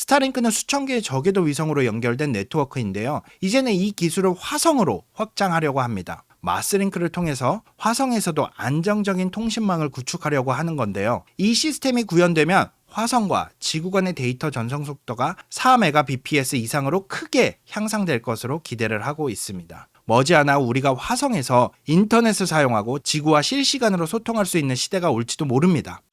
스타링크는 수천 개의 저궤도 위성으로 연결된 네트워크인데요. 이제는 이 기술을 화성으로 확장하려고 합니다. 마스링크를 통해서 화성에서도 안정적인 통신망을 구축하려고 하는 건데요. 이 시스템이 구현되면 화성과 지구 간의 데이터 전송 속도가 4Mbps 이상으로 크게 향상될 것으로 기대를 하고 있습니다. 머지않아 우리가 화성에서 인터넷을 사용하고 지구와 실시간으로 소통할 수 있는 시대가 올지도 모릅니다.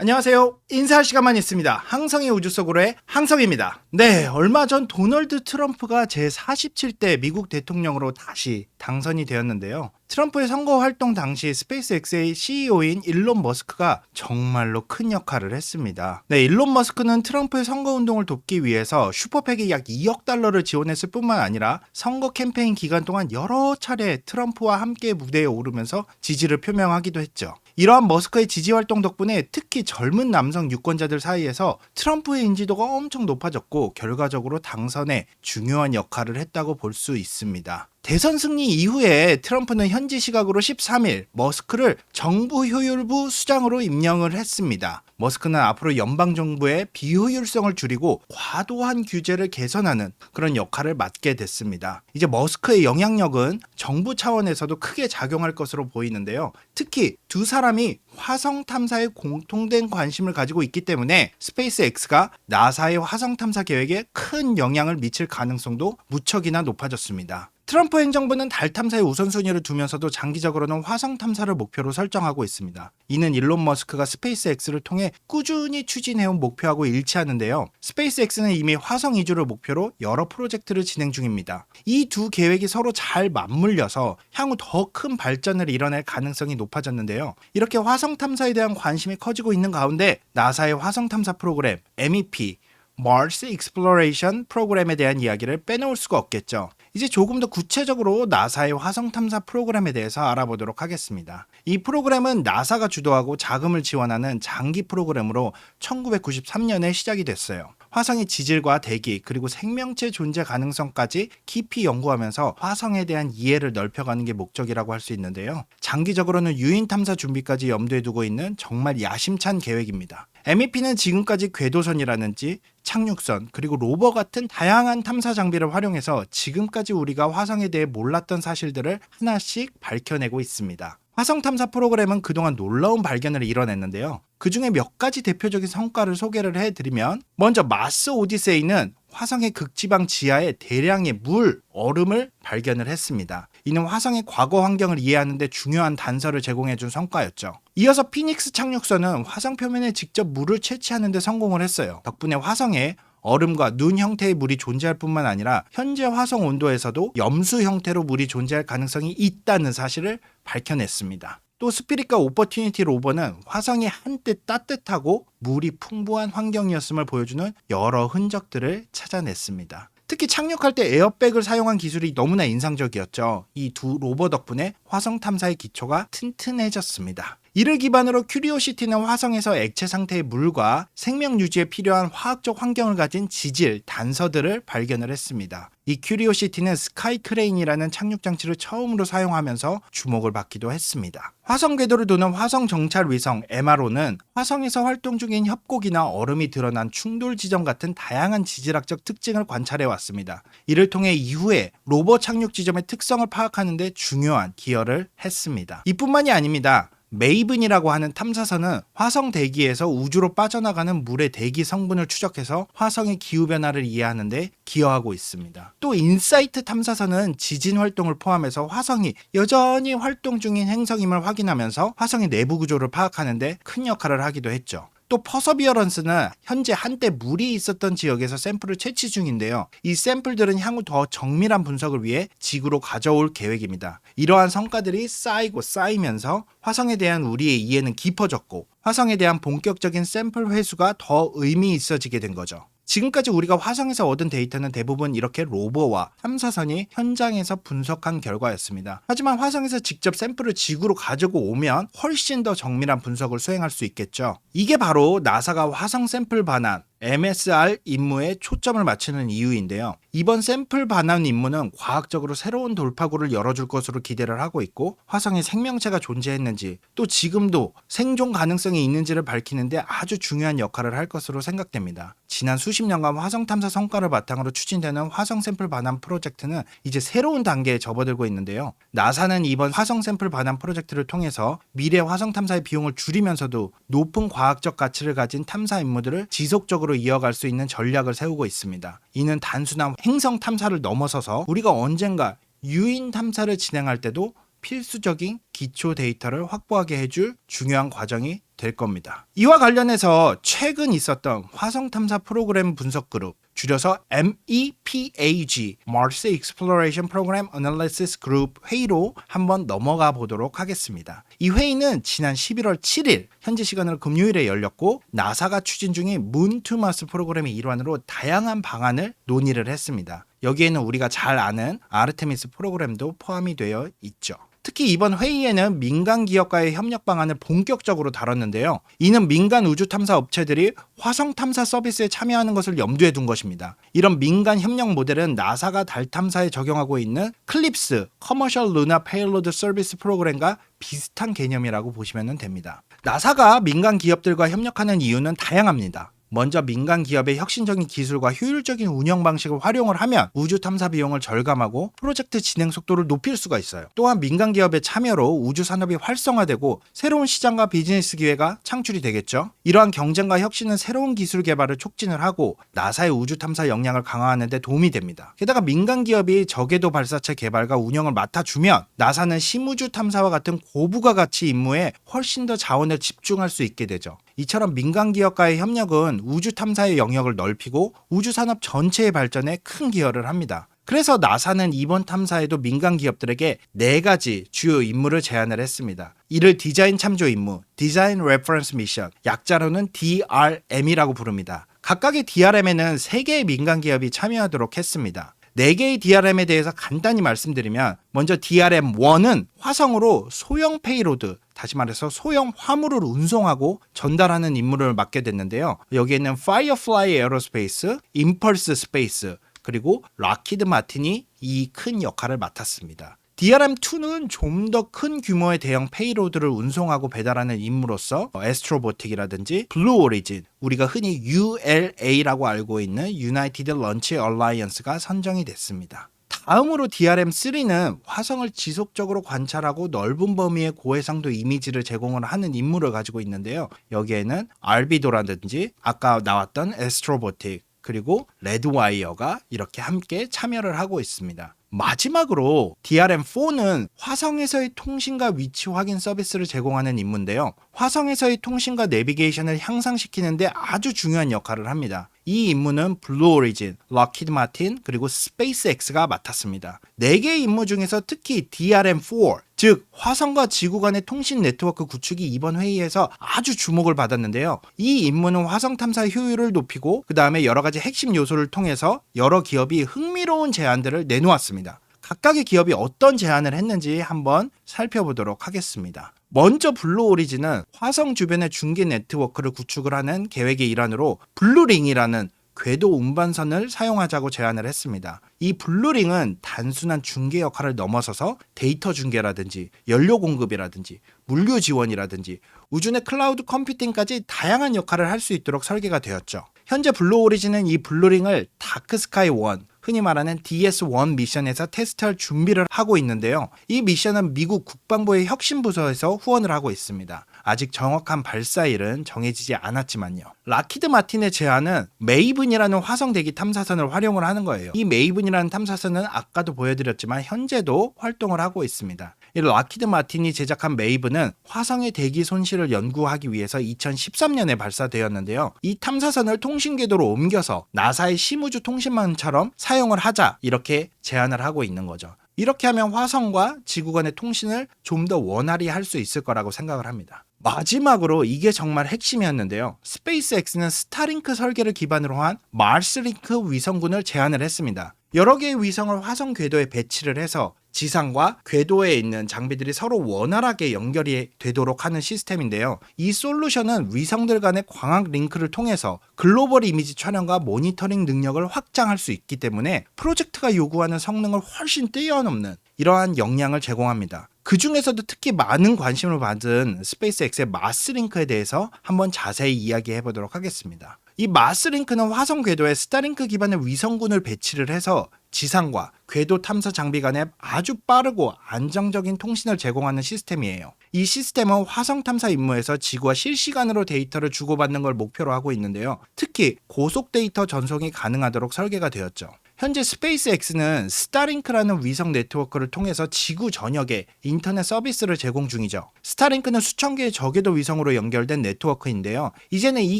안녕하세요. 인사할 시간만 있습니다. 항성의 우주 속으로의 항성입니다. 네, 얼마 전 도널드 트럼프가 제47대 미국 대통령으로 다시 당선이 되었는데요. 트럼프의 선거 활동 당시 스페이스X의 CEO인 일론 머스크가 정말로 큰 역할을 했습니다. 네, 일론 머스크는 트럼프의 선거 운동을 돕기 위해서 슈퍼팩이 약 2억 달러를 지원했을 뿐만 아니라 선거 캠페인 기간 동안 여러 차례 트럼프와 함께 무대에 오르면서 지지를 표명하기도 했죠. 이러한 머스크의 지지 활동 덕분에 특히 젊은 남성 유권자들 사이에서 트럼프의 인지도가 엄청 높아졌고 결과적으로 당선에 중요한 역할을 했다고 볼 수 있습니다. 대선 승리 이후에 트럼프는 현지 시각으로 13일 머스크를 정부 효율부 수장으로 임명을 했습니다. 머스크는 앞으로 연방정부의 비효율성을 줄이고 과도한 규제를 개선하는 그런 역할을 맡게 됐습니다. 이제 머스크의 영향력은 정부 차원에서도 크게 작용할 것으로 보이는데요. 특히 두 사람이 화성 탐사에 공통된 관심을 가지고 있기 때문에 스페이스X가 나사의 화성 탐사 계획에 큰 영향을 미칠 가능성도 무척이나 높아졌습니다. 트럼프 행정부는 달 탐사의 우선순위를 두면서도 장기적으로는 화성 탐사를 목표로 설정하고 있습니다. 이는 일론 머스크가 스페이스X를 통해 꾸준히 추진해온 목표하고 일치하는데요. 스페이스X는 이미 화성 이주를 목표로 여러 프로젝트를 진행 중입니다. 이 두 계획이 서로 잘 맞물려서 향후 더 큰 발전을 이뤄낼 가능성이 높아졌는데요. 이렇게 화성 탐사에 대한 관심이 커지고 있는 가운데 나사의 화성 탐사 프로그램 MEP Mars Exploration 프로그램에 대한 이야기를 빼놓을 수가 없겠죠. 이제 조금 더 구체적으로 나사의 화성 탐사 프로그램에 대해서 알아보도록 하겠습니다. 이 프로그램은 나사가 주도하고 자금을 지원하는 장기 프로그램으로 1993년에 시작이 됐어요. 화성의 지질과 대기 그리고 생명체 존재 가능성까지 깊이 연구하면서 화성에 대한 이해를 넓혀가는 게 목적이라고 할 수 있는데요. 장기적으로는 유인 탐사 준비까지 염두에 두고 있는 정말 야심찬 계획입니다. MEP는 지금까지 궤도선이라든지 착륙선 그리고 로버 같은 다양한 탐사 장비를 활용해서 지금까지 우리가 화성에 대해 몰랐던 사실들을 하나씩 밝혀내고 있습니다. 화성 탐사 프로그램은 그동안 놀라운 발견을 이뤄냈는데요. 그 중에 몇 가지 대표적인 성과를 소개를 해드리면 먼저 마스 오디세이는 화성의 극지방 지하에 대량의 물, 얼음을 발견을 했습니다. 이는 화성의 과거 환경을 이해하는 데 중요한 단서를 제공해준 성과였죠. 이어서 피닉스 착륙선은 화성 표면에 직접 물을 채취하는 데 성공을 했어요. 덕분에 화성에 얼음과 눈 형태의 물이 존재할 뿐만 아니라 현재 화성 온도에서도 염수 형태로 물이 존재할 가능성이 있다는 사실을 밝혀냈습니다. 또 스피릿과 오퍼튜니티 로버는 화성이 한때 따뜻하고 물이 풍부한 환경이었음을 보여주는 여러 흔적들을 찾아냈습니다. 특히 착륙할 때 에어백을 사용한 기술이 너무나 인상적이었죠. 이 두 로버 덕분에 화성 탐사의 기초가 튼튼해졌습니다. 이를 기반으로 큐리오시티는 화성에서 액체 상태의 물과 생명 유지에 필요한 화학적 환경을 가진 지질, 단서들을 발견을 했습니다. 이 큐리오시티는 스카이 크레인이라는 착륙 장치를 처음으로 사용하면서 주목을 받기도 했습니다. 화성 궤도를 도는 화성 정찰 위성 MRO는 화성에서 활동 중인 협곡이나 얼음이 드러난 충돌 지점 같은 다양한 지질학적 특징을 관찰해 왔습니다. 이를 통해 이후에 로버 착륙 지점의 특성을 파악하는 데 중요한 기여를 했습니다. 이뿐만이 아닙니다. 메이븐이라고 하는 탐사선은 화성 대기에서 우주로 빠져나가는 물의 대기 성분을 추적해서 화성의 기후변화를 이해하는 데 기여하고 있습니다. 또 인사이트 탐사선은 지진 활동을 포함해서 화성이 여전히 활동 중인 행성임을 확인하면서 화성의 내부 구조를 파악하는 데 큰 역할을 하기도 했죠. 또 퍼서비어런스는 현재 한때 물이 있었던 지역에서 샘플을 채취 중인데요. 이 샘플들은 향후 더 정밀한 분석을 위해 지구로 가져올 계획입니다. 이러한 성과들이 쌓이고 쌓이면서 화성에 대한 우리의 이해는 깊어졌고 화성에 대한 본격적인 샘플 회수가 더 의미 있어지게 된 거죠. 지금까지 우리가 화성에서 얻은 데이터는 대부분 이렇게 로버와 탐사선이 현장에서 분석한 결과였습니다. 하지만 화성에서 직접 샘플을 지구로 가지고 오면 훨씬 더 정밀한 분석을 수행할 수 있겠죠. 이게 바로 나사가 화성 샘플 반환, MSR 임무에 초점을 맞추는 이유인데요. 이번 샘플 반환 임무는 과학적으로 새로운 돌파구를 열어줄 것으로 기대를 하고 있고, 화성에 생명체가 존재했는지 또 지금도 생존 가능성이 있는지를 밝히는데 아주 중요한 역할을 할 것으로 생각됩니다. 지난 수십 년간 화성 탐사 성과를 바탕으로 추진되는 화성 샘플 반환 프로젝트는 이제 새로운 단계에 접어들고 있는데요. 나사는 이번 화성 샘플 반환 프로젝트를 통해서 미래 화성 탐사의 비용을 줄이면서도 높은 과학적 가치를 가진 탐사 임무들을 지속적으로 이어갈 수 있는 전략을 세우고 있습니다. 이는 단순한 행성 탐사를 넘어서서 우리가 언젠가 유인 탐사를 진행할 때도 필수적인 기초 데이터를 확보하게 해줄 중요한 과정이 될 겁니다. 이와 관련해서 최근 있었던 화성 탐사 프로그램 분석 그룹, 줄여서 MEPAG (Mars Exploration Program Analysis Group) 회의로 한번 넘어가 보도록 하겠습니다. 이 회의는 지난 11월 7일 현지 시간으로 금요일에 열렸고, 나사가 추진 중인 문 투 마스 프로그램의 일환으로 다양한 방안을 논의를 했습니다. 여기에는 우리가 잘 아는 아르테미스 프로그램도 포함이 되어 있죠. 특히 이번 회의에는 민간 기업과의 협력 방안을 본격적으로 다뤘는데요. 이는 민간 우주 탐사 업체들이 화성 탐사 서비스에 참여하는 것을 염두에 둔 것입니다. 이런 민간 협력 모델은 나사가 달 탐사에 적용하고 있는 클립스 (Commercial Lunar Payload Service) 프로그램과 비슷한 개념이라고 보시면 됩니다. 나사가 민간 기업들과 협력하는 이유는 다양합니다. 먼저 민간 기업의 혁신적인 기술과 효율적인 운영 방식을 활용을 하면 우주 탐사 비용을 절감하고 프로젝트 진행 속도를 높일 수가 있어요. 또한 민간 기업의 참여로 우주 산업이 활성화되고 새로운 시장과 비즈니스 기회가 창출이 되겠죠. 이러한 경쟁과 혁신은 새로운 기술 개발을 촉진을 하고 나사의 우주 탐사 역량을 강화하는 데 도움이 됩니다. 게다가 민간 기업이 저궤도 발사체 개발과 운영을 맡아주면 나사는 심우주 탐사와 같은 고부가 가치 임무에 훨씬 더 자원을 집중할 수 있게 되죠. 이처럼 민간 기업과의 협력은 우주 탐사의 영역을 넓히고 우주 산업 전체의 발전에 큰 기여를 합니다. 그래서 나사는 이번 탐사에도 민간 기업들에게 4가지 주요 임무를 제안을 했습니다. 이를 디자인 참조 임무, 디자인 레퍼런스 미션, 약자로는 DRM이라고 부릅니다. 각각의 DRM에는 3개의 민간 기업이 참여하도록 했습니다. 4개의 DRM에 대해서 간단히 말씀드리면, 먼저 DRM1은 화성으로 소형 페이로드, 다시 말해서 소형 화물을 운송하고 전달하는 임무를 맡게 됐는데요. 여기에는 파이어플라이 에어로스페이스, 임펄스 스페이스, 그리고 락히드 마틴이 이 큰 역할을 맡았습니다. DRM2는 좀 더 큰 규모의 대형 페이로드를 운송하고 배달하는 임무로서 에스트로보틱이라든지 블루 오리진, 우리가 흔히 ULA라고 알고 있는 유나이티드 런치 얼라이언스가 선정이 됐습니다. 다음으로 DRM3는 화성을 지속적으로 관찰하고 넓은 범위의 고해상도 이미지를 제공을 하는 임무를 가지고 있는데요. 여기에는 알비도라든지 아까 나왔던 에스트로보틱, 그리고 레드와이어가 이렇게 함께 참여를 하고 있습니다. 마지막으로 DRM4는 화성에서의 통신과 위치 확인 서비스를 제공하는 임무인데요. 화성에서의 통신과 내비게이션을 향상시키는데 아주 중요한 역할을 합니다. 이 임무는 블루 오리진, 락히드 마틴, 그리고 스페이스X가 맡았습니다. 4개의 임무 중에서 특히 DRM4, 즉 화성과 지구 간의 통신 네트워크 구축이 이번 회의에서 아주 주목을 받았는데요. 이 임무는 화성 탐사 효율을 높이고 그 다음에 여러 가지 핵심 요소를 통해서 여러 기업이 흥미로운 제안들을 내놓았습니다. 각각의 기업이 어떤 제안을 했는지 한번 살펴보도록 하겠습니다. 먼저 블루 오리진은 화성 주변의 중계 네트워크를 구축을 하는 계획의 일환으로 블루링이라는 궤도 운반선을 사용하자고 제안을 했습니다. 이 블루링은 단순한 중계 역할을 넘어서서 데이터 중계라든지 연료 공급이라든지 물류 지원이라든지 우주 내 클라우드 컴퓨팅까지 다양한 역할을 할 수 있도록 설계가 되었죠. 현재 블루 오리진은 이 블루링을 다크스카이 1, 흔히 말하는 DS1 미션에서 테스트할 준비를 하고 있는데요. 이 미션은 미국 국방부의 혁신부서에서 후원을 하고 있습니다. 아직 정확한 발사일은 정해지지 않았지만요. 락히드 마틴의 제안은 메이븐이라는 화성 대기 탐사선을 활용을 하는 거예요. 이 메이븐이라는 탐사선은 아까도 보여드렸지만 현재도 활동을 하고 있습니다. 이 락히드 마틴이 제작한 메이븐은 화성의 대기 손실을 연구하기 위해서 2013년에 발사되었는데요. 이 탐사선을 통신 궤도로 옮겨서 나사의 심우주 통신망처럼 사용을 하자, 이렇게 제안을 하고 있는 거죠. 이렇게 하면 화성과 지구 간의 통신을 좀 더 원활히 할 수 있을 거라고 생각을 합니다. 마지막으로 이게 정말 핵심이었는데요. 스페이스X는 스타링크 설계를 기반으로 한 마스링크 위성군을 제안을 했습니다. 여러 개의 위성을 화성 궤도에 배치를 해서 지상과 궤도에 있는 장비들이 서로 원활하게 연결이 되도록 하는 시스템인데요. 이 솔루션은 위성들 간의 광학 링크를 통해서 글로벌 이미지 촬영과 모니터링 능력을 확장할 수 있기 때문에 프로젝트가 요구하는 성능을 훨씬 뛰어넘는 이러한 역량을 제공합니다. 그 중에서도 특히 많은 관심을 받은 스페이스X의 마스링크에 대해서 한번 자세히 이야기해 보도록 하겠습니다. 이 마스링크는 화성 궤도에 스타링크 기반의 위성군을 배치를 해서 지상과 궤도 탐사 장비 간에 아주 빠르고 안정적인 통신을 제공하는 시스템이에요. 이 시스템은 화성 탐사 임무에서 지구와 실시간으로 데이터를 주고받는 걸 목표로 하고 있는데요. 특히 고속 데이터 전송이 가능하도록 설계가 되었죠. 현재 스페이스X는 스타링크라는 위성 네트워크를 통해서 지구 전역에 인터넷 서비스를 제공 중이죠. 스타링크는 수천 개의 저궤도 위성으로 연결된 네트워크인데요. 이제는 이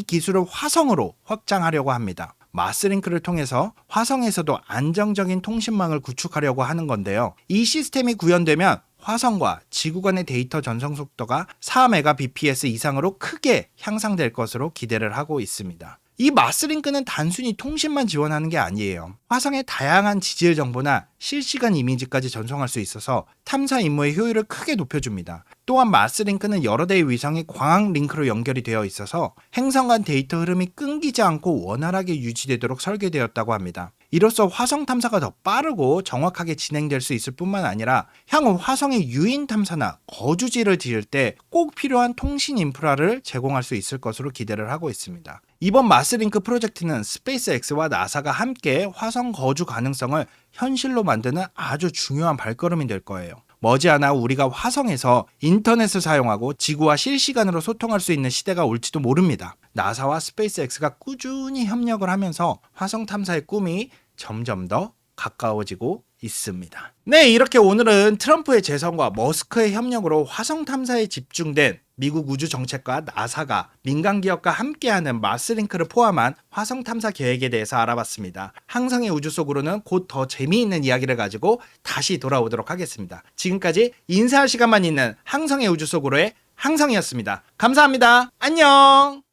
기술을 화성으로 확장하려고 합니다. 마스링크를 통해서 화성에서도 안정적인 통신망을 구축하려고 하는 건데요. 이 시스템이 구현되면 화성과 지구 간의 데이터 전송 속도가 4Mbps 이상으로 크게 향상될 것으로 기대를 하고 있습니다. 이 마스링크는 단순히 통신만 지원하는 게 아니에요. 화성의 다양한 지질 정보나 실시간 이미지까지 전송할 수 있어서 탐사 임무의 효율을 크게 높여줍니다. 또한 마스링크는 여러 대의 위성이 광학 링크로 연결이 되어 있어서 행성 간 데이터 흐름이 끊기지 않고 원활하게 유지되도록 설계되었다고 합니다. 이로써 화성 탐사가 더 빠르고 정확하게 진행될 수 있을 뿐만 아니라 향후 화성의 유인 탐사나 거주지를 지을 때 꼭 필요한 통신 인프라를 제공할 수 있을 것으로 기대를 하고 있습니다. 이번 마스링크 프로젝트는 스페이스X와 나사가 함께 화성 거주 가능성을 현실로 만드는 아주 중요한 발걸음이 될 거예요. 머지않아 우리가 화성에서 인터넷을 사용하고 지구와 실시간으로 소통할 수 있는 시대가 올지도 모릅니다. 나사와 스페이스X가 꾸준히 협력을 하면서 화성 탐사의 꿈이 점점 더 가까워지고 있습니다. 네, 이렇게 오늘은 트럼프의 재선과 머스크의 협력으로 화성 탐사에 집중된 미국 우주 정책과 나사가 민간 기업과 함께하는 마스링크를 포함한 화성 탐사 계획에 대해서 알아봤습니다. 항성의 우주 속으로는 곧 더 재미있는 이야기를 가지고 다시 돌아오도록 하겠습니다. 지금까지 인사할 시간만 있는 항성의 우주 속으로의 항성이었습니다. 감사합니다. 안녕!